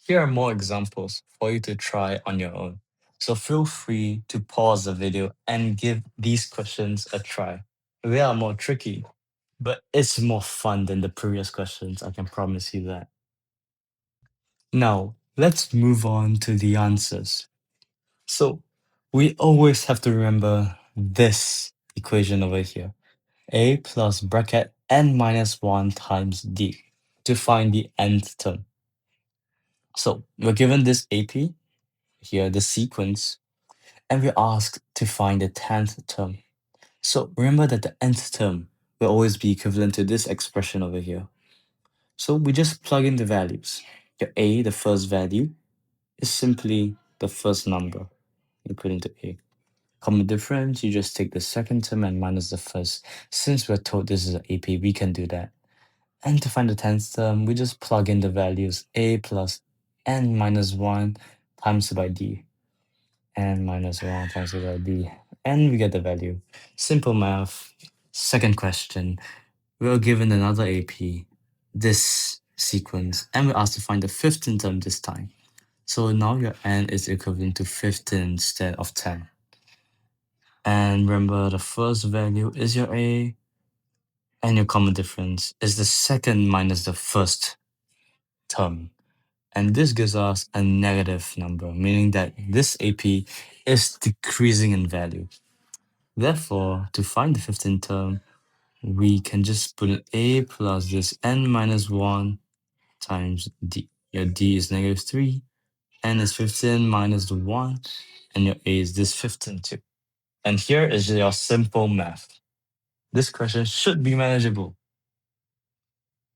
Here are more examples for you to try on your own. So feel free to pause the video and give these questions a try. They are more tricky, but it's more fun than the previous questions, I can promise you that. Now, let's move on to the answers. So, we always have to remember this equation over here. A plus bracket n minus 1 times d to find the nth term. So, we're given this AP, here the sequence, and we're asked to find the 10th term. So, remember that the nth term will always be equivalent to this expression over here. So, we just plug in the values. Your A, the first value, is simply the first number, including to A. Common difference, you just take the second term and minus the first. Since we're told this is an AP, we can do that. And to find the 10th term, we just plug in the values A plus n minus 1 times by d. N minus 1 times by d. And we get the value. Simple math. Second question. We are given another AP, this sequence, and we're asked to find the 15th term this time. So now your n is equivalent to 15 instead of 10. And remember, the first value is your A, and your common difference is the second minus the first term. And this gives us a negative number, meaning that this AP is decreasing in value. Therefore, to find the 15th term, we can just put an A plus this n minus 1 times d. Your d is negative 3, n is 15 minus the 1, and your A is this 15 too. And here is your simple math. This question should be manageable.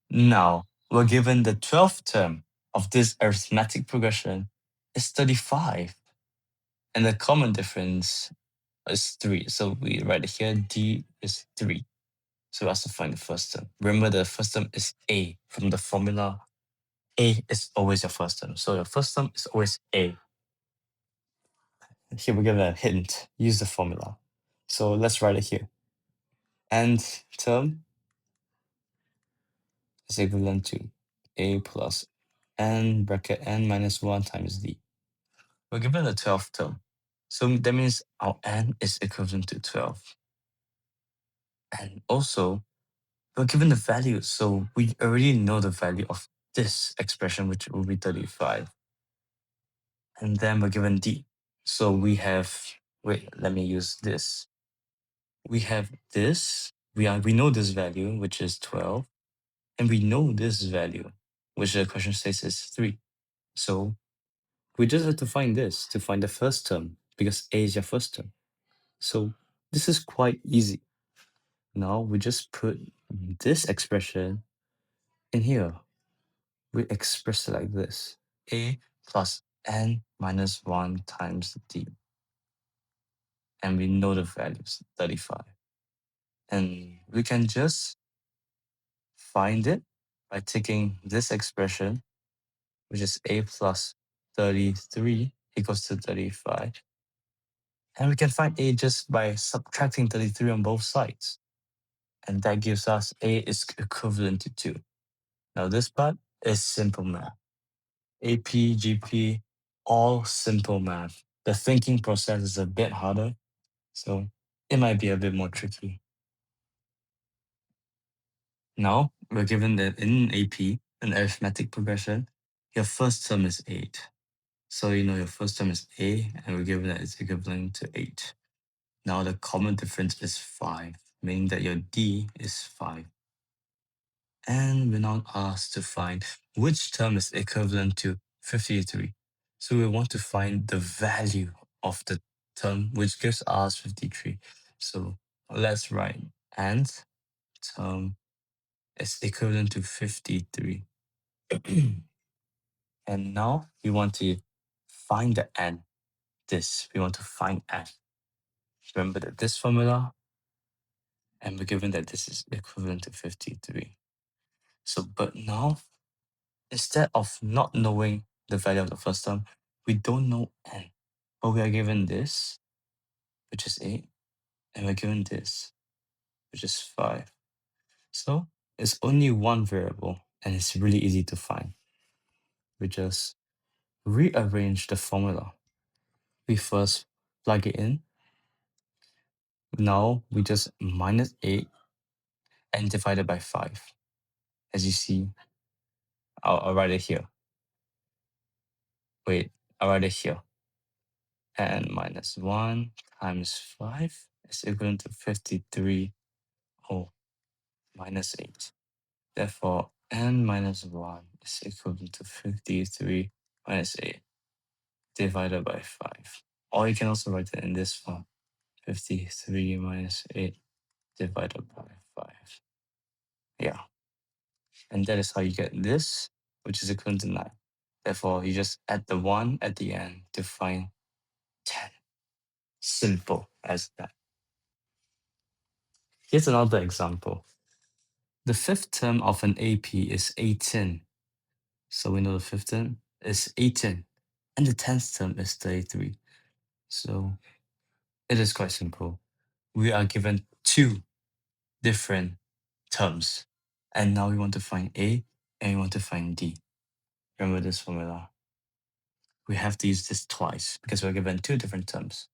Now, we're given the 12th term of this arithmetic progression is 35. And the common difference is 3. So we write it here, d is 3. So we have to find the first term. Remember, the first term is A. From the formula, A is always your first term. So your first term is always A. Here we give a hint. Use the formula. So let's write it here. Nth term is equivalent to A plus n bracket n minus 1 times d. We're given the 12th term. So that means our n is equivalent to 12. And also, we're given the value. So we already know the value of this expression, which will be 35. And then we're given d. So we have, wait, let me use this. We have this, we know this value, which is 12. And we know this value, which the question says is 3. So we just have to find this to find the first term, because A is your first term. So this is quite easy. Now we just put this expression in here. We express it like this. A plus n minus 1 times d. And we know the values, 35. And we can just find it by taking this expression, which is A plus 33 equals to 35. And we can find A just by subtracting 33 on both sides. And that gives us A is equivalent to 2. Now this part is simple math. AP, GP, all simple math. The thinking process is a bit harder, so it might be a bit more tricky. Now, we're given that in AP, an arithmetic progression, your first term is 8. So you know your first term is A, and we're given that it's equivalent to 8. Now the common difference is 5, meaning that your D is 5. And we're now asked to find which term is equivalent to 53. So we want to find the value of the term which gives us 53. So let's write nth term is equivalent to 53. And now we want to find the n. We want to find n. Remember that this formula, and we're given that this is equivalent to 53. So, but now, instead of not knowing the value of the first term, we don't know n. But we are given this, which is 8, and we're given this, which is 5. So it's only one variable, and it's really easy to find. We just rearrange the formula. We first plug it in. Now we just minus 8 and divide it by 5. As you see, I'll write it here. Wait, I'll write it here. And minus 1 times 5 is equivalent to 53. Oh, minus 8. Therefore, n minus 1 is equivalent to 53 minus 8 divided by 5. Or you can also write it in this form. 53 minus 8 divided by 5. Yeah. And that is how you get this, which is equivalent to 9. Therefore, you just add the 1 at the end to find 10. Simple as that. Here's another example. The fifth term of an AP is 18. So we know the fifth term is 18. And the 10th term is 33. So it is quite simple. We are given two different terms. And now we want to find A and we want to find D. Remember this formula. We have to use this twice because we're given two different terms.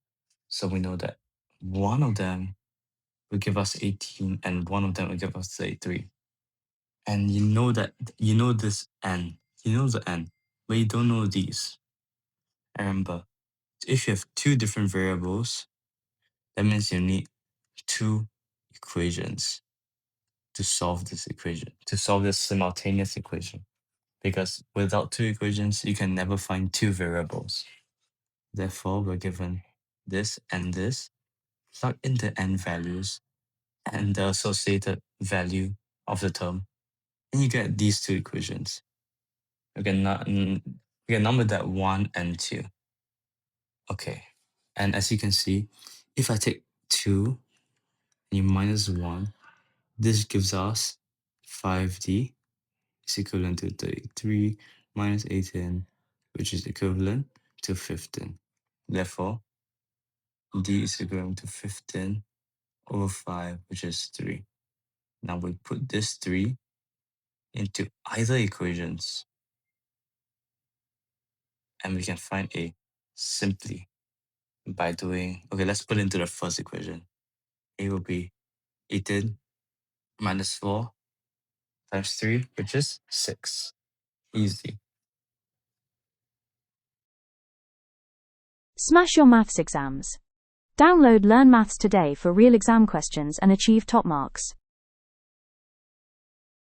So we know that one of them will give us 18 and one of them will give us 33. And you know this n. You know the n, but you don't know these. And remember, if you have two different variables, that means you need two equations to solve this equation, to solve this simultaneous equation. Because without two equations, you can never find two variables. Therefore, we're given this and this. Plug in the n values and the associated value of the term, and you get these two equations. We can number that 1 and 2. Okay, and as you can see, if I take 2 and you minus 1, this gives us 5d is equivalent to 33 minus 18, which is equivalent to 15. Therefore, d is equivalent to 15 over 5, which is 3. Now we put this 3 into either equations, and we can find A simply by doing, okay, let's put it into the first equation. A will be 18 minus 4 times 3, which is 6. Easy. Smash your maths exams. Download Learn Maths Today for real exam questions and achieve top marks.